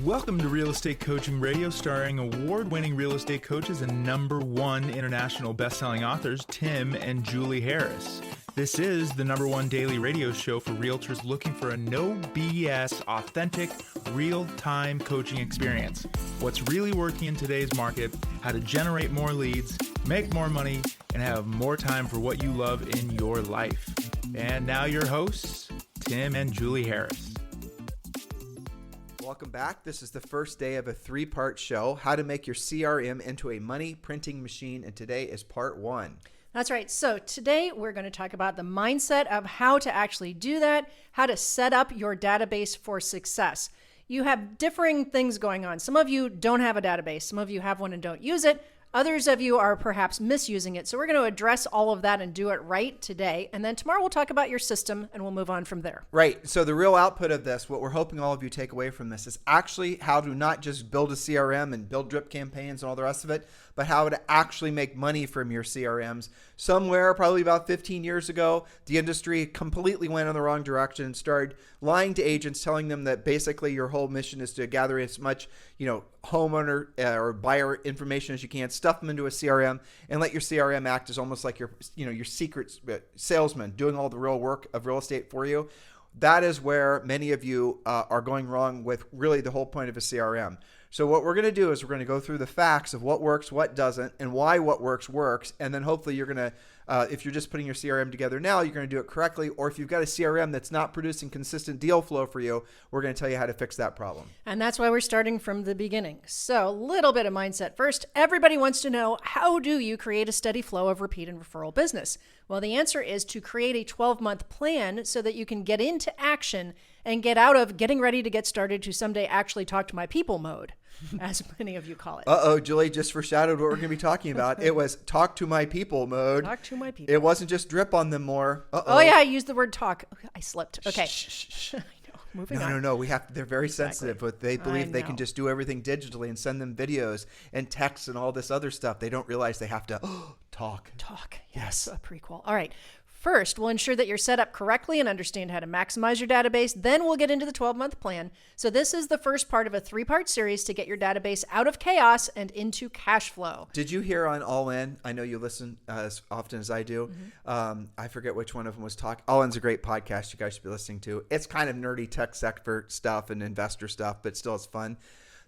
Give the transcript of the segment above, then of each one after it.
Welcome to Real Estate Coaching Radio, starring award-winning real estate coaches and #1 international best-selling authors, Tim and Julie Harris. This is the #1 daily radio show for realtors looking for a no BS, authentic, real-time coaching experience. What's really working in today's market, how to generate more leads, make more money, and have more time for what you love in your life. And now your hosts, Tim and Julie Harris. Welcome back. This is the first day of a 3-part show, how to make your CRM into a money printing machine, and today is part 1. That's right. So today we're going to talk about the mindset of how to actually do that, how to set up your database for success. You have differing things going on. Some of you don't have a database. Some of you have one and don't use it. Others of you are perhaps misusing it. So we're going to address all of that and do it right today. And then tomorrow we'll talk about your system and we'll move on from there. Right. So the real output of this, what we're hoping all of you take away from this, is actually how to not just build a CRM and build drip campaigns and all the rest of it, but how to actually make money from your CRMs. Somewhere, probably about 15 years ago, the industry completely went in the wrong direction and started lying to agents, telling them that basically your whole mission is to gather as much, homeowner or buyer information as you can, stuff them into a CRM, and let your CRM act as almost like your secret salesman doing all the real work of real estate for you. That is where many of you are going wrong with really the whole point of a CRM. So what we're going to do is we're going to go through the facts of what works, what doesn't, and why what works. And then hopefully you're going to, if you're just putting your CRM together now, you're going to do it correctly. Or if you've got a CRM that's not producing consistent deal flow for you, we're going to tell you how to fix that problem. And that's why we're starting from the beginning. So a little bit of mindset first. Everybody wants to know, how do you create a steady flow of repeat and referral business? Well, the answer is to create a 12-month plan so that you can get into action and get out of getting ready to get started to someday actually talk to my people mode, as many of you call it. Uh-oh, Julie just foreshadowed what we're going to be talking about. It was talk to my people mode. Talk to my people. It wasn't just drip on them more. Uh-oh. Oh, yeah, I used the word talk. I slipped. Okay. Shh. I know. Moving on. No. They're very sensitive, but they believe they can know. just do everything digitally and send them videos and texts and all this other stuff. They don't realize they have to talk. Yes, a prequel. All right. First, we'll ensure that you're set up correctly and understand how to maximize your database. Then we'll get into the 12-month plan. So this is the first part of a 3-part series to get your database out of chaos and into cash flow. Did you hear on All In? I know you listen as often as I do. Mm-hmm. I forget which one of them was talking. All In's a great podcast you guys should be listening to. It's kind of nerdy tech sector stuff and investor stuff, but still it's fun.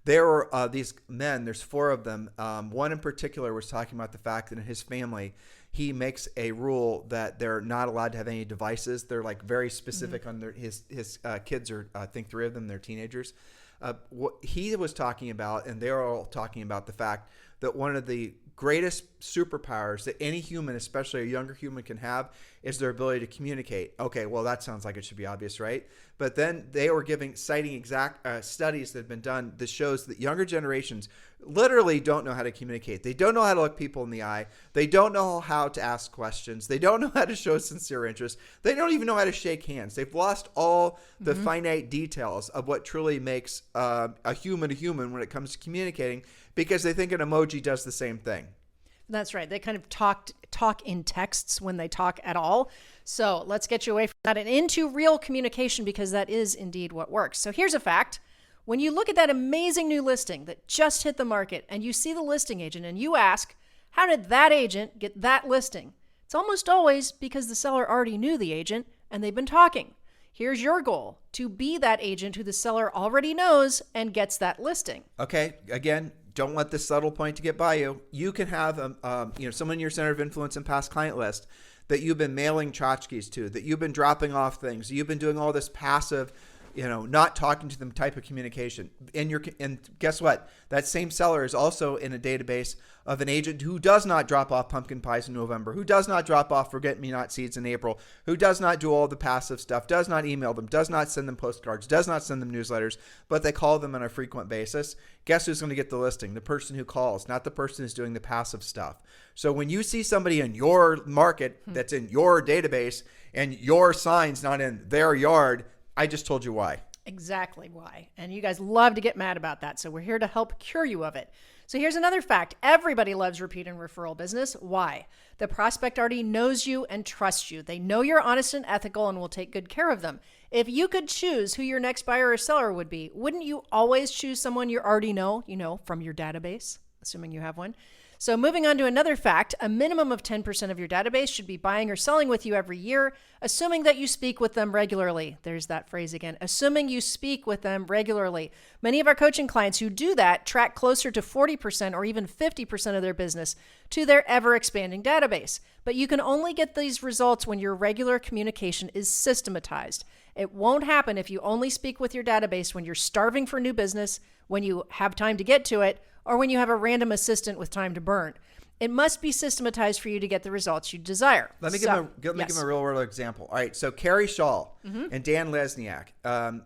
There were these men, there's 4 of them. One in particular was talking about the fact that in his family, he makes a rule that they're not allowed to have any devices. They're like very specific on his kids are, I think 3 of them, they're teenagers. What he was talking about, and they're all talking about the fact that one of the greatest superpowers that any human, especially a younger human, can have is their ability to communicate. Okay, well, that sounds like it should be obvious, right? But then they were citing exact studies that have been done that shows that younger generations literally don't know how to communicate. They don't know how to look people in the eye. They don't know how to ask questions. They don't know how to show sincere interest. They don't even know how to shake hands. They've lost all the finite details of what truly makes a human when it comes to communicating, because they think an emoji does the same thing. That's right. They kind of talk in texts when they talk at all. So let's get you away from that and into real communication, because that is indeed what works. So here's a fact. When you look at that amazing new listing that just hit the market and you see the listing agent and you ask, how did that agent get that listing? It's almost always because the seller already knew the agent and they've been talking. Here's your goal: to be that agent who the seller already knows and gets that listing. Okay, again, don't let this subtle point to get by you. You can have someone in your center of influence and past client list that you've been mailing tchotchkes to, that you've been dropping off things, you've been doing all this passive, not talking to them type of communication. And guess what? That same seller is also in a database of an agent who does not drop off pumpkin pies in November, who does not drop off forget-me-not seeds in April, who does not do all the passive stuff, does not email them, does not send them postcards, does not send them newsletters, but they call them on a frequent basis. Guess who's going to get the listing? The person who calls, not the person who's doing the passive stuff. So when you see somebody in your market that's in your database and your sign's not in their yard, I just told you why. Exactly why. And you guys love to get mad about that. So we're here to help cure you of it. So here's another fact. Everybody loves repeat and referral business. Why? The prospect already knows you and trusts you. They know you're honest and ethical and will take good care of them. If you could choose who your next buyer or seller would be, wouldn't you always choose someone you already know, from your database, assuming you have one? So moving on to another fact, a minimum of 10% of your database should be buying or selling with you every year, assuming that you speak with them regularly. There's that phrase again, assuming you speak with them regularly. Many of our coaching clients who do that track closer to 40% or even 50% of their business to their ever-expanding database. But you can only get these results when your regular communication is systematized. It won't happen if you only speak with your database when you're starving for new business, when you have time to get to it, or when you have a random assistant with time to burn. It must be systematized for you to get the results you desire. Let me give him a real world example. All right, so Carrie Shaw and Dan Lesniak.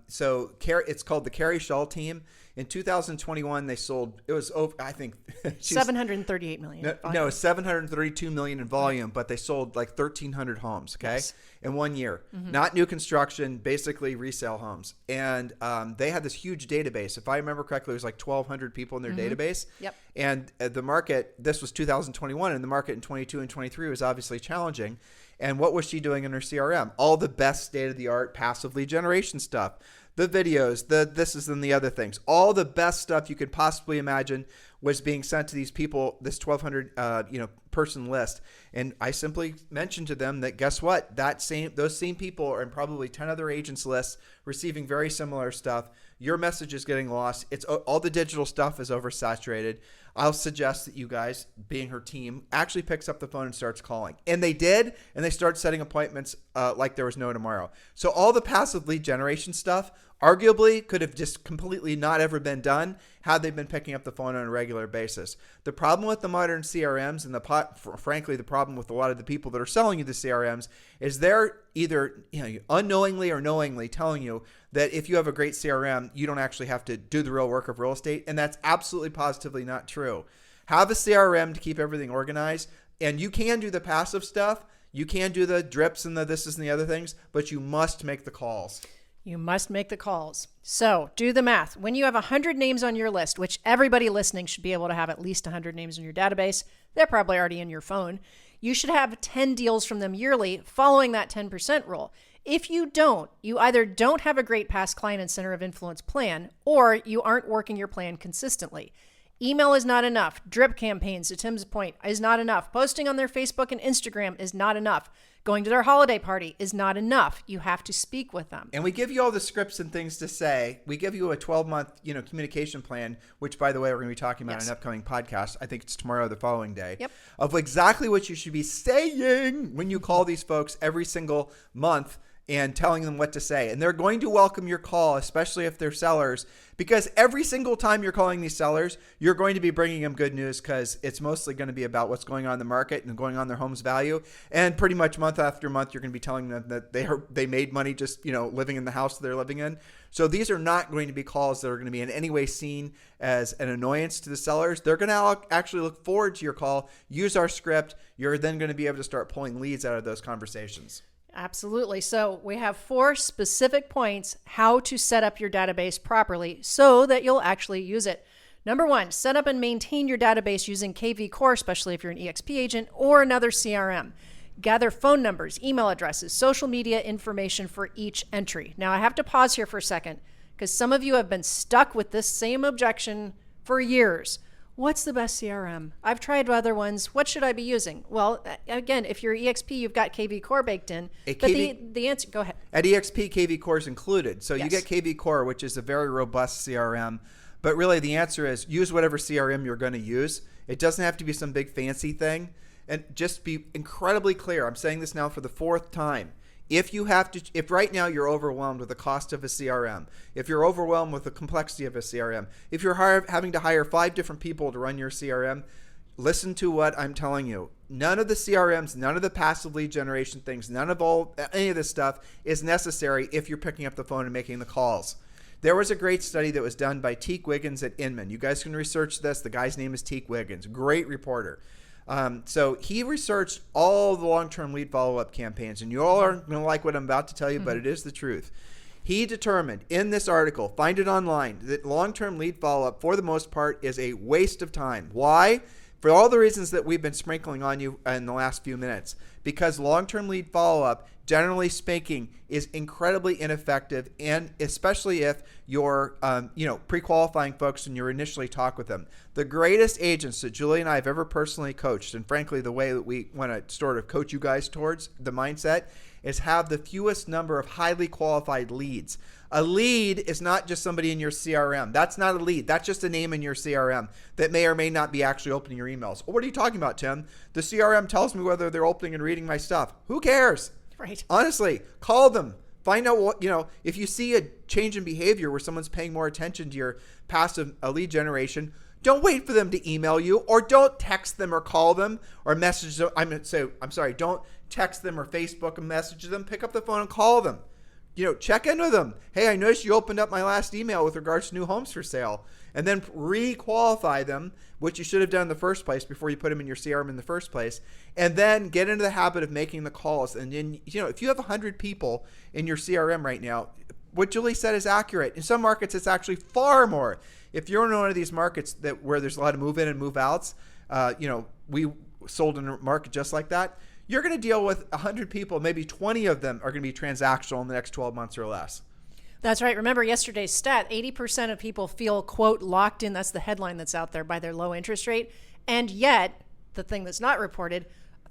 It's called the Carrie Shaw team. In 2021, they sold, it was over, I think, 738 million. No, 732 million in volume, but they sold like 1,300 homes, okay, in 1 year. Not new construction, basically resale homes. And they had this huge database. If I remember correctly, it was like 1,200 people in their database. Yep. And the market, this was 2021, and the market in 22 and 23 was obviously challenging. And what was she doing in her CRM? All the best state-of-the-art passive lead generation stuff. The videos, the this is and the other things. All the best stuff you could possibly imagine was being sent to these people, this 1,200 person list. And I simply mentioned to them that guess what? Those same people are in probably 10 other agents' lists receiving very similar stuff. Your message is getting lost. It's all the digital stuff is oversaturated. I'll suggest that you guys, being her team, actually picks up the phone and starts calling. And they did, and they start setting appointments like there was no tomorrow. So all the passive lead generation stuff arguably could have just completely not ever been done had they been picking up the phone on a regular basis. The problem with the modern CRMs and frankly, the problem with a lot of the people that are selling you the CRMs is they're either unknowingly or knowingly telling you that if you have a great CRM, you don't actually have to do the real work of real estate. And that's absolutely positively not true. Have a CRM to keep everything organized. And you can do the passive stuff. You can do the drips and the this and the other things, but you must make the calls. You must make the calls. So do the math. When you have 100 names on your list, which everybody listening should be able to have at least 100 names in your database, they're probably already in your phone. You should have 10 deals from them yearly following that 10% rule. If you don't, you either don't have a great past client and center of influence plan, or you aren't working your plan consistently. Email is not enough. Drip campaigns, to Tim's point, is not enough. Posting on their Facebook and Instagram is not enough. Going to their holiday party is not enough. You have to speak with them. And we give you all the scripts and things to say. We give you a 12-month, communication plan, which, by the way, we're going to be talking about in an upcoming podcast. I think it's tomorrow or the following day. Of exactly what you should be saying when you call these folks every single month and telling them what to say. And they're going to welcome your call, especially if they're sellers, because every single time you're calling these sellers, you're going to be bringing them good news because it's mostly going to be about what's going on in the market and going on their home's value. And pretty much month after month, you're going to be telling them that they made money just, living in the house that they're living in. So these are not going to be calls that are going to be in any way seen as an annoyance to the sellers. They're going to actually look forward to your call, use our script. You're then going to be able to start pulling leads out of those conversations. Absolutely. So we have 4 specific points how to set up your database properly so that you'll actually use it. Number 1, set up and maintain your database using KV Core, especially if you're an EXP agent or another CRM. Gather phone numbers, email addresses, social media information for each entry. Now I have to pause here for a second because some of you have been stuck with this same objection for years. What's the best CRM? I've tried other ones. What should I be using? Well, again, if you're EXP, you've got KV Core baked in. But the answer, go ahead. At EXP, KV Core is included. So you get KV Core, which is a very robust CRM. But really the answer is use whatever CRM you're going to use. It doesn't have to be some big fancy thing. And just be incredibly clear. I'm saying this now for the 4th time. If right now you're overwhelmed with the cost of a CRM, if you're overwhelmed with the complexity of a CRM, if you're having to hire 5 different people to run your CRM, listen to what I'm telling you. None of the CRMs, none of the passive lead generation things, none of any of this stuff is necessary if you're picking up the phone and making the calls. There was a great study that was done by Teak Wiggins at Inman. You guys can research this. The guy's name is Teak Wiggins. Great reporter. So he researched all the long-term lead follow-up campaigns, and you all aren't going to like what I'm about to tell you, but it is the truth. He determined in this article, find it online, that long-term lead follow-up for the most part is a waste of time. Why? For all the reasons that we've been sprinkling on you in the last few minutes, because long-term lead follow-up, generally speaking, is incredibly ineffective, and especially if you're, pre-qualifying folks and you're initially talk with them. The greatest agents that Julie and I have ever personally coached, and frankly, the way that we want to sort of coach you guys towards the mindset, is have the fewest number of highly qualified leads. A lead is not just somebody in your CRM. That's not a lead. That's just a name in your CRM that may or may not be actually opening your emails. What are you talking about, Tim? The CRM tells me whether they're opening and reading my stuff. Who cares? Right. Honestly, call them. Find out what, if you see a change in behavior where someone's paying more attention to your passive lead generation, don't wait for them to email you, or don't text them or call them or message them. Don't text them or Facebook and message them. Pick up the phone and call them. Check in with them. Hey, I noticed you opened up my last email with regards to new homes for sale. And then re-qualify them, which you should have done in the first place before you put them in your CRM in the first place. And then get into the habit of making the calls. And then, if you have 100 people in your CRM right now, what Julie said is accurate. In some markets, it's actually far more. If you're in one of these markets where there's a lot of move in and move outs, we sold in a market just like that. You're going to deal with 100 people, maybe 20 of them are going to be transactional in the next 12 months or less. That's right. Remember yesterday's stat, 80% of people feel, quote, locked in. That's the headline that's out there, by their low interest rate. And yet, the thing that's not reported,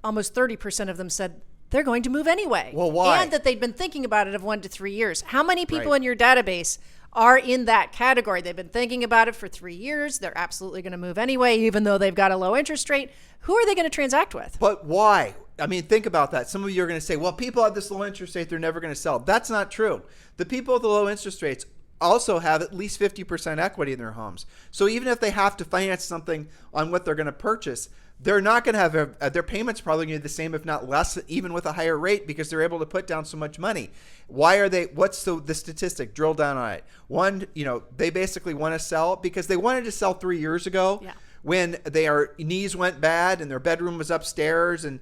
almost 30% of them said they're going to move anyway. Well, why? And that they'd been thinking about it of 1 to 3 years. How many people in your database are in that category? They've been thinking about it for 3 years. They're absolutely going to move anyway, even though they've got a low interest rate. Who are they going to transact with? But why? Think about that. Some of you are going to say, well, people have this low interest rate, they're never going to sell. That's not true. The people with the low interest rates also have at least 50% equity in their homes. So even if they have to finance something on what they're going to purchase, they're not going to have their payments probably going to be the same, if not less, even with a higher rate, because they're able to put down so much money. Why are they? What's the statistic? Drill down on it. One, they basically want to sell because they wanted to sell 3 years ago. Yeah. When their knees went bad and their bedroom was upstairs, and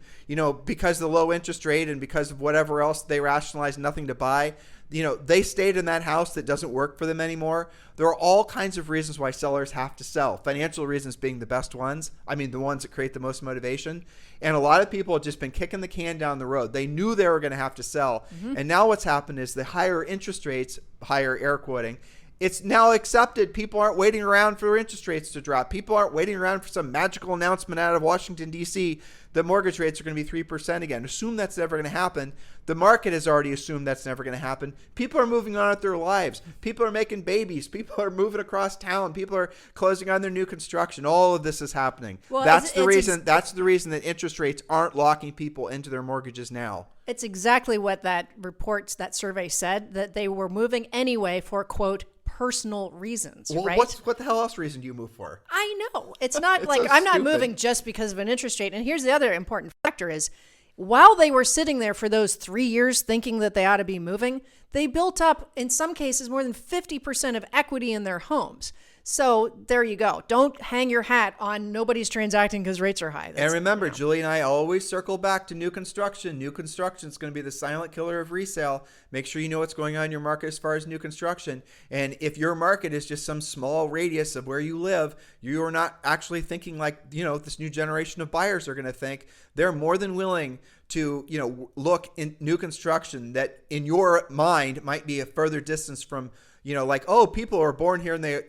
because of the low interest rate and because of whatever else, they rationalized nothing to buy. They stayed in that house that doesn't work for them anymore. There are all kinds of reasons why sellers have to sell. Financial reasons being the best ones. The ones that create the most motivation. And a lot of people have just been kicking the can down the road. They knew they were going to have to sell. Mm-hmm. And now what's happened is the higher interest rates, higher air quoting, it's now accepted. People aren't waiting around for interest rates to drop. People aren't waiting around for some magical announcement out of Washington, D.C. that mortgage rates are going to be 3% again. Assume that's never going to happen. The market has already assumed that's never going to happen. People are moving on with their lives. People are making babies. People are moving across town. People are closing on their new construction. All of this is happening. Well, that's the reason that interest rates aren't locking people into their mortgages now. It's exactly what that survey said, that they were moving anyway for, quote, personal reasons, right? What the hell else reason do you move for? I know. It's not like I'm not moving just because of an interest rate. And here's the other important factor is, while they were sitting there for those 3 years thinking that they ought to be moving, they built up, in some cases, more than 50% of equity in their homes. So there you go. Don't hang your hat on nobody's transacting because rates are high. And remember, Julie and I always circle back to new construction. New construction is going to be the silent killer of resale. Make sure you know what's going on in your market as far as new construction. And if your market is just some small radius of where you live, you are not actually thinking like, this new generation of buyers are going to think. They're more than willing to, look in new construction that in your mind might be a further distance from people are born here and they,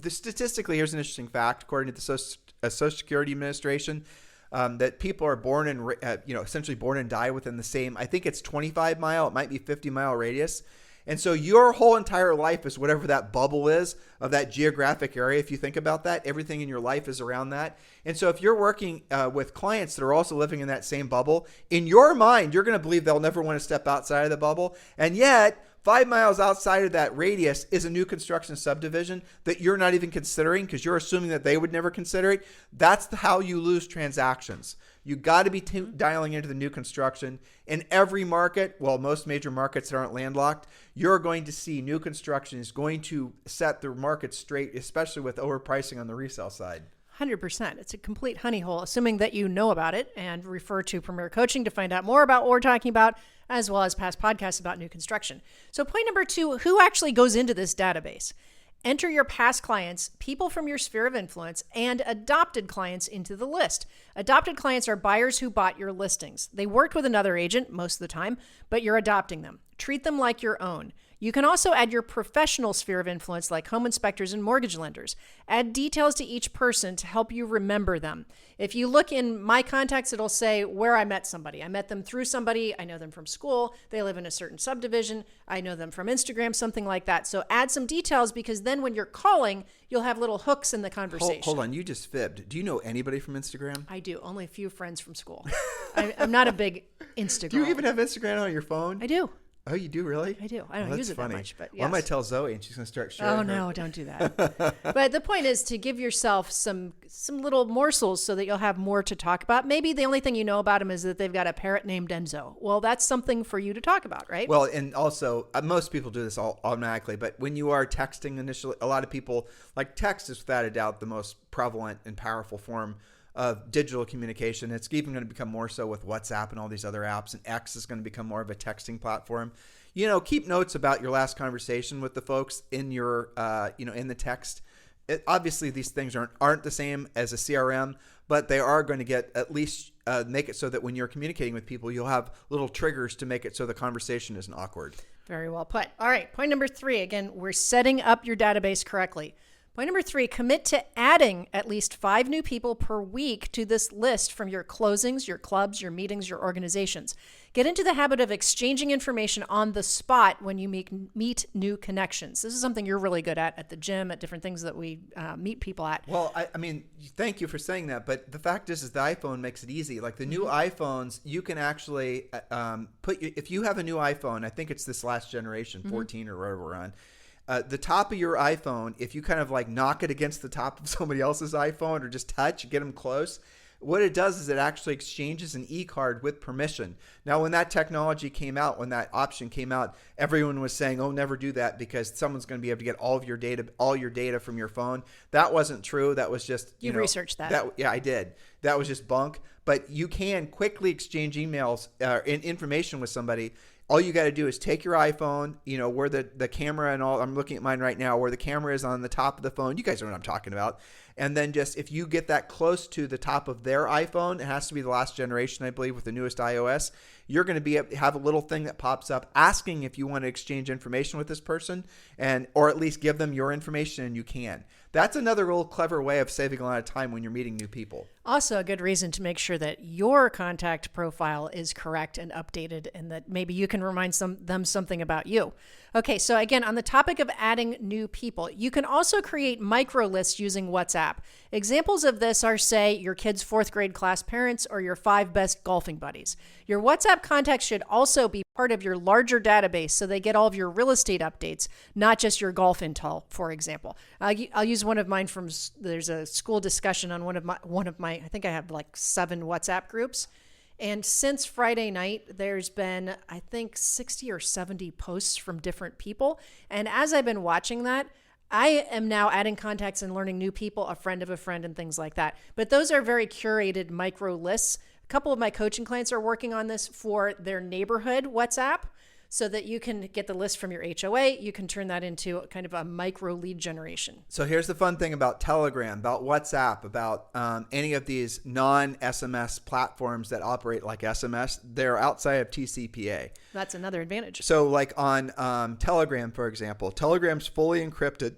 statistically, here's an interesting fact, according to the Social Security Administration, that people are born and, essentially born and die within the same, I think it's 25 mile, it might be 50-mile radius. And so your whole entire life is whatever that bubble is of that geographic area. If you think about that, everything in your life is around that. And so if you're working with clients that are also living in that same bubble, in your mind, you're going to believe they'll never want to step outside of the bubble. And yet 5 miles outside of that radius is a new construction subdivision that you're not even considering because you're assuming that they would never consider it. That's how you lose transactions. You got to be dialing into the new construction. In every market, most major markets that aren't landlocked, you're going to see new construction is going to set the market straight, especially with overpricing on the resale side. 100%. It's a complete honey hole, assuming that you know about it, and refer to Premier Coaching to find out more about what we're talking about, as well as past podcasts about new construction. So point number 2, who actually goes into this database? Enter your past clients, people from your sphere of influence, and adopted clients into the list. Adopted clients are buyers who bought your listings. They worked with another agent most of the time, but you're adopting them. Treat them like your own. You can also add your professional sphere of influence like home inspectors and mortgage lenders. Add details to each person to help you remember them. If you look in my contacts, it'll say where I met somebody. I met them through somebody. I know them from school. They live in a certain subdivision. I know them from Instagram, something like that. So add some details because then when you're calling, you'll have little hooks in the conversation. Hold on, you just fibbed. Do you know anybody from Instagram? I do. Only a few friends from school. I'm not a big Instagram. Do you even have Instagram on your phone? I do. Oh, you do really? I do. I don't use it that much, but yes. Well, I might tell Zoe and she's going to start sharing. Oh, no, don't do that. But the point is to give yourself some little morsels so that you'll have more to talk about. Maybe the only thing you know about them is that they've got a parrot named Enzo. Well, that's something for you to talk about, right? Well, and also most people do this all automatically, but when you are texting initially, a lot of people, like text is without a doubt the most prevalent and powerful form of digital communication. It's even going to become more so with WhatsApp and all these other apps, and X is going to become more of a texting platform. Keep notes about your last conversation with the folks in your, in the text. Obviously, these things aren't the same as a CRM, but they are going to get at least make it so that when you're communicating with people, you'll have little triggers to make it so the conversation isn't awkward. Very well put. All right. Point number 3. Again, we're setting up your database correctly. Point number 3, commit to adding at least 5 new people per week to this list from your closings, your clubs, your meetings, your organizations. Get into the habit of exchanging information on the spot when you meet new connections. This is something you're really good at the gym, at different things that we meet people at. Well, I mean, thank you for saying that. But the fact is the iPhone makes it easy. Like the new iPhones, you can actually if you have a new iPhone, I think it's this last generation, 14 or whatever we're on. The top of your iPhone, if you kind of like knock it against the top of somebody else's iPhone or just touch, get them close, what it does is it actually exchanges an e-card with permission. Now, when that technology came out, when that option came out, everyone was saying, oh, never do that because someone's going to be able to get all your data from your phone. That wasn't true. That was just, you researched that. Yeah, I did. That was just bunk. But you can quickly exchange emails information with somebody. All you got to do is take your iPhone, where the camera and all, I'm looking at mine right now, where the camera is on the top of the phone. You guys know what I'm talking about. And then just if you get that close to the top of their iPhone, it has to be the last generation, I believe, with the newest iOS, you're going to have a little thing that pops up asking if you want to exchange information with this person or at least give them your information, and you can. That's another real clever way of saving a lot of time when you're meeting new people. Also a good reason to make sure that your contact profile is correct and updated and that maybe you can remind them something about you. Okay, so again, on the topic of adding new people, you can also create micro lists using WhatsApp. Examples of this are, say, your kid's 4th grade class parents or your 5 best golfing buddies. Your WhatsApp contacts should also be part of your larger database so they get all of your real estate updates, not just your golf intel, for example. I'll use one of mine there's a school discussion on one of my I think I have like 7 WhatsApp groups. And since Friday night, there's been, I think, 60 or 70 posts from different people. And as I've been watching that, I am now adding contacts and learning new people, a friend of a friend and things like that. But those are very curated micro lists. A couple of my coaching clients are working on this for their neighborhood WhatsApp so that you can get the list from your HOA. You can turn that into kind of a micro lead generation. So here's the fun thing about Telegram, about WhatsApp, about any of these non-SMS platforms that operate like SMS. They're outside of TCPA. That's another advantage. So like on Telegram, for example, Telegram's fully encrypted,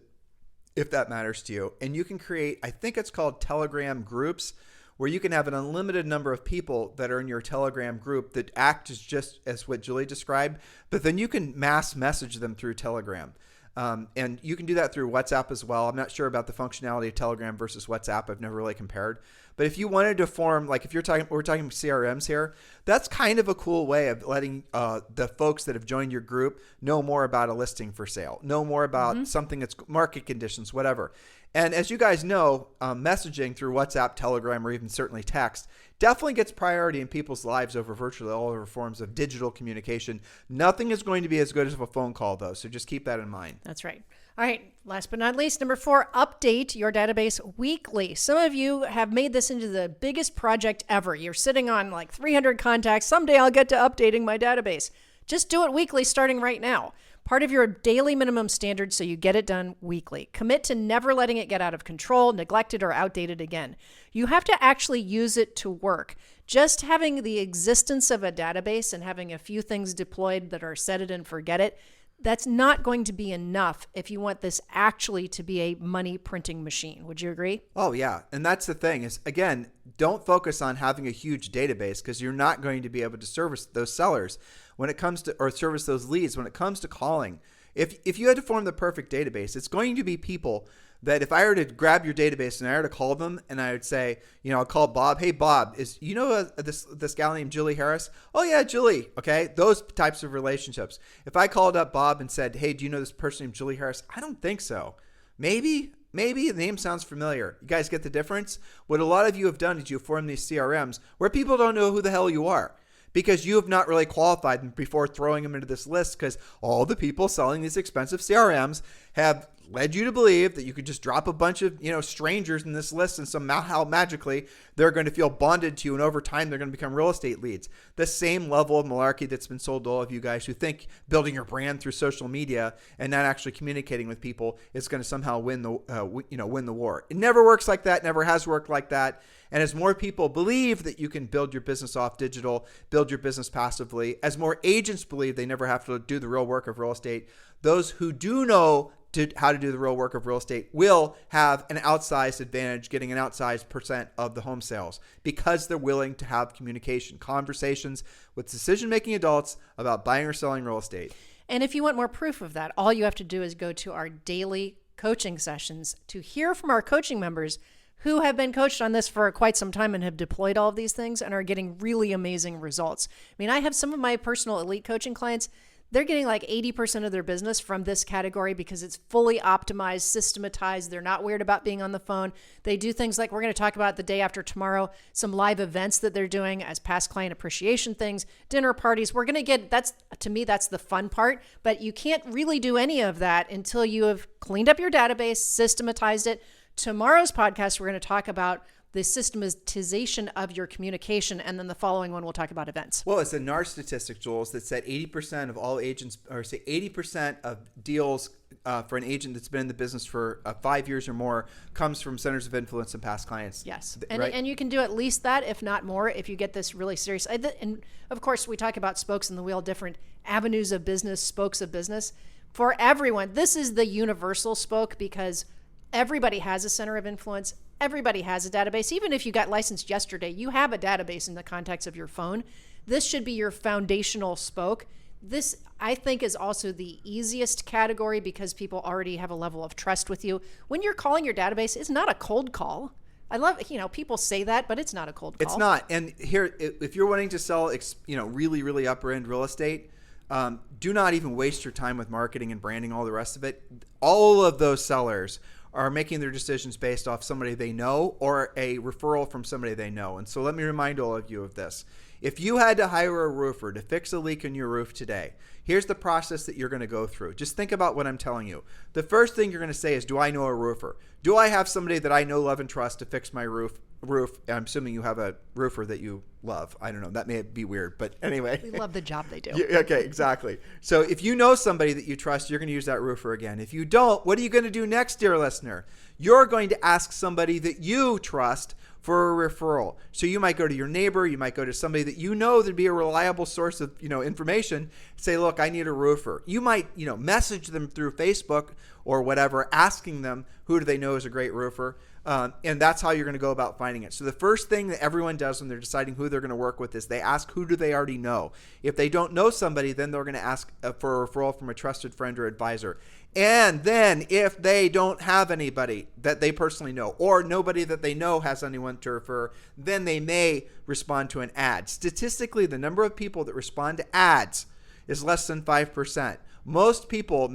if that matters to you. And you can create, I think it's called Telegram groups, where you can have an unlimited number of people that are in your Telegram group that act as just as what Julie described, but then you can mass message them through Telegram. And you can do that through WhatsApp as well. I'm not sure about the functionality of Telegram versus WhatsApp. I've never really compared. But if you wanted to form, like if we're talking CRMs here, that's kind of a cool way of letting the folks that have joined your group know more about a listing for sale, know more about something that's market conditions, whatever. And as you guys know, messaging through WhatsApp, Telegram, or even certainly text definitely gets priority in people's lives over virtually all other forms of digital communication. Nothing is going to be as good as a phone call, though, so just keep that in mind. That's right. All right, last but not least, number 4, update your database weekly. Some of you have made this into the biggest project ever. You're sitting on like 300 contacts. Someday I'll get to updating my database. Just do it weekly starting right now. part of your daily minimum standard so you get it done weekly. Commit to never letting it get out of control, neglected, or outdated again. You have to actually use it to work. Just having the existence of a database and having a few things deployed that are set it and forget it, that's not going to be enough if you want this actually to be a money printing machine. Would you agree? Oh, yeah. And that's the thing is, again, don't focus on having a huge database because you're not going to be able to service those sellers when it comes to, or service those leads when it comes to calling. If you had to form the perfect database, it's going to be people that if I were to grab your database and I were to call them and I would say, I'll call Bob. Hey, Bob, this gal named Julie Harris? Oh, yeah, Julie. Okay. Those types of relationships. If I called up Bob and said, hey, do you know this person named Julie Harris? I don't think so. Maybe the name sounds familiar. You guys get the difference? What a lot of you have done is you form these CRMs where people don't know who the hell you are, because you have not really qualified them before throwing them into this list, because all the people selling these expensive CRMs have led you to believe that you could just drop a bunch of strangers in this list and somehow magically they're going to feel bonded to you, and over time they're going to become real estate leads. The same level of malarkey that's been sold to all of you guys who think building your brand through social media and not actually communicating with people is going to somehow win the war. It never works like that, never has worked like that. And as more people believe that you can build your business off digital, build your business passively, as more agents believe they never have to do the real work of real estate, those who do know how to do the real work of real estate will have an outsized advantage, getting an outsized percent of the home sales, because they're willing to have communication, conversations with decision-making adults about buying or selling real estate. And if you want more proof of that, all you have to do is go to our daily coaching sessions to hear from our coaching members who have been coached on this for quite some time and have deployed all of these things and are getting really amazing results. I mean, I have some of my personal elite coaching clients, they're getting like 80% of their business from this category because it's fully optimized, systematized. They're not weird about being on the phone. They do things like we're going to talk about the day after tomorrow, some live events that they're doing as past client appreciation things, dinner parties. We're going to get, to me, that's the fun part, but you can't really do any of that until you have cleaned up your database, systematized it. Tomorrow's podcast, we're going to talk about the systematization of your communication, and then the following one we'll talk about events. Well, it's a NAR statistic, Jules, that said 80% of all agents, or say 80% of deals for an agent that's been in the business for 5 years or more comes from centers of influence and past clients. Yes, right? And you can do at least that, if not more, if you get this really serious. And of course, we talk about spokes in the wheel, different avenues of business, spokes of business. For everyone, this is the universal spoke, because everybody has a center of influence. Everybody has a database. Even if you got licensed yesterday, you have a database in the context of your phone. This should be your foundational spoke. This, I think, is also the easiest category because people already have a level of trust with you. When you're calling your database, it's not a cold call. I love, people say that, but it's not a cold call. It's not. And here, if you're wanting to sell, really, really upper end real estate, do not even waste your time with marketing and branding, all the rest of it. All of those sellers are making their decisions based off somebody they know or a referral from somebody they know. And so let me remind all of you of this. If you had to hire a roofer to fix a leak in your roof today, here's the process that you're going to go through. Just think about what I'm telling you. The first thing you're going to say is, do I know a roofer? Do I have somebody that I know, love, and trust to fix my roof? I'm assuming you have a roofer that you love. I don't know. That may be weird, but anyway. We love the job they do. Yeah, okay, exactly. So if you know somebody that you trust, you're going to use that roofer again. If you don't, what are you going to do next, dear listener? You're going to ask somebody that you trust for a referral. So you might go to your neighbor, you might go to somebody that you know to be a reliable source of, information. Say, look, I need a roofer. You might, message them through Facebook or whatever, asking them who do they know is a great roofer. And that's how you're going to go about finding it. So the first thing that everyone does when they're deciding who they're going to work with is they ask, who do they already know? If they don't know somebody, then they're going to ask for a referral from a trusted friend or advisor. And then if they don't have anybody that they personally know, or nobody that they know has anyone to refer, then they may respond to an ad. Statistically, the number of people that respond to ads is less than 5%. Most people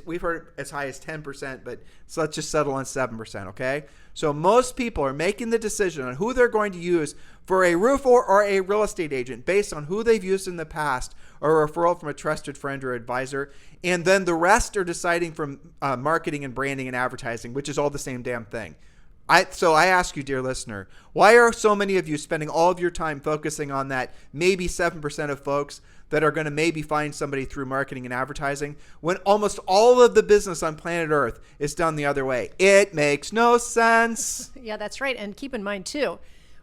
we've heard as high as 10%, but so let's just settle on 7%, okay? So most people are making the decision on who they're going to use for a roofer or a real estate agent based on who they've used in the past or a referral from a trusted friend or advisor. And then the rest are deciding from marketing and branding and advertising, which is all the same damn thing. So I ask you, dear listener, why are so many of you spending all of your time focusing on that maybe 7% of folks that are going to maybe find somebody through marketing and advertising when almost all of the business on planet Earth is done the other way? It makes no sense. Yeah, that's right. And keep in mind, too,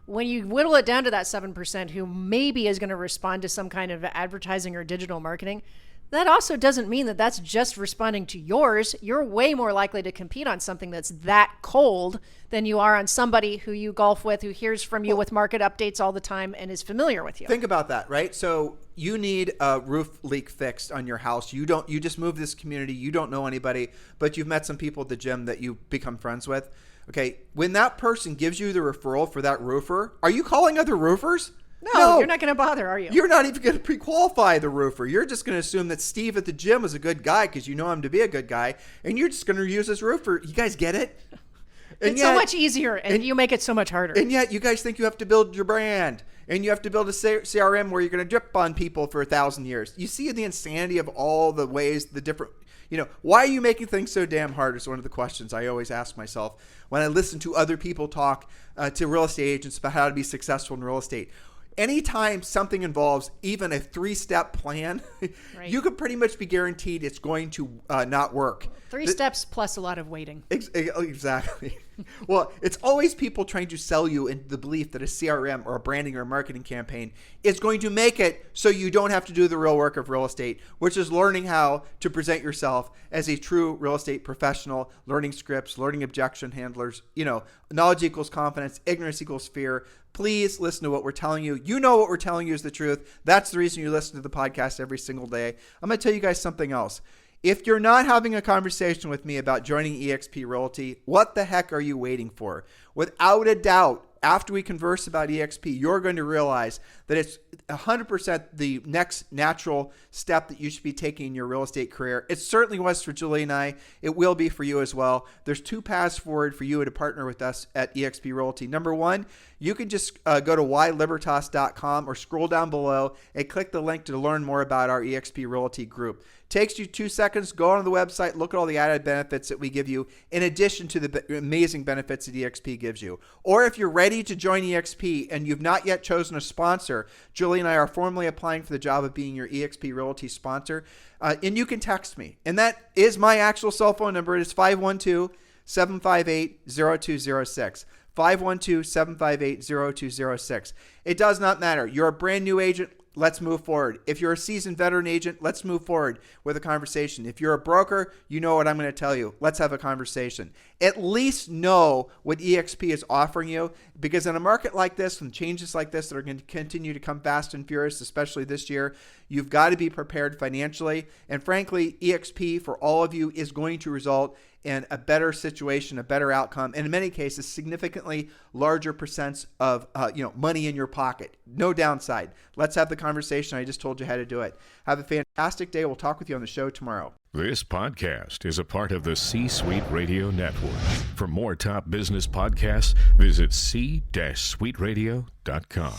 when you whittle it down to that 7% who maybe is going to respond to some kind of advertising or digital marketing, that also doesn't mean that that's just responding to yours. You're way more likely to compete on something that's that cold than you are on somebody who you golf with, who hears from you with market updates all the time and is familiar with you. Think about that, right? So you need a roof leak fixed on your house. You just moved this community. You don't know anybody, but you've met some people at the gym that you become friends with. Okay, when that person gives you the referral for that roofer, are you calling other roofers? No, you're not going to bother, are you? You're not even going to pre-qualify the roofer. You're just going to assume that Steve at the gym is a good guy because you know him to be a good guy, and you're just going to use his roofer. You guys get it? And it's so much easier, and you make it so much harder. And yet you guys think you have to build your brand, and you have to build a CRM where you're going to drip on people for 1,000 years. You see the insanity of all the ways, the different... why are you making things so damn hard is one of the questions I always ask myself when I listen to other people talk to real estate agents about how to be successful in real estate. Anytime something involves even a 3-step plan, right, you could pretty much be guaranteed it's going to not work. 3 steps plus a lot of waiting. Exactly. Well, it's always people trying to sell you into the belief that a CRM or a branding or a marketing campaign is going to make it so you don't have to do the real work of real estate, which is learning how to present yourself as a true real estate professional, learning scripts, learning objection handlers. Knowledge equals confidence, ignorance equals fear. Please listen to what we're telling you. You know what we're telling you is the truth. That's the reason you listen to the podcast every single day. I'm going to tell you guys something else. If you're not having a conversation with me about joining eXp Realty, what the heck are you waiting for? Without a doubt, after we converse about eXp, you're going to realize that it's 100% the next natural step that you should be taking in your real estate career. It certainly was for Julie and I. It will be for you as well. There's 2 paths forward for you to partner with us at eXp Realty. Number 1, you can just go to ylibertas.com or scroll down below and click the link to learn more about our eXp Realty group. Takes you 2 seconds. Go on the website, look at all the added benefits that we give you in addition to the amazing benefits that eXp gives you. Or if you're ready to join eXp and you've not yet chosen a sponsor, Julie and I are formally applying for the job of being your eXp Realty sponsor. And you can text me. And that is my actual cell phone number. It is 512-758-0206. 512-758-0206. It does not matter. You're a brand new agent. Let's move forward. If you're a seasoned veteran agent, let's move forward with a conversation. If you're a broker, you know what I'm going to tell you. Let's have a conversation. At least know what eXp is offering you, because in a market like this and changes like this that are going to continue to come fast and furious, especially this year, you've got to be prepared financially. And frankly, eXp for all of you is going to result in a better situation, a better outcome, and in many cases, significantly larger percents of money in your pocket. No downside. Let's have the conversation. I just told you how to do it. Have a fantastic day. We'll talk with you on the show tomorrow. This podcast is a part of the C-Suite Radio Network. For more top business podcasts, visit c-suiteradio.com.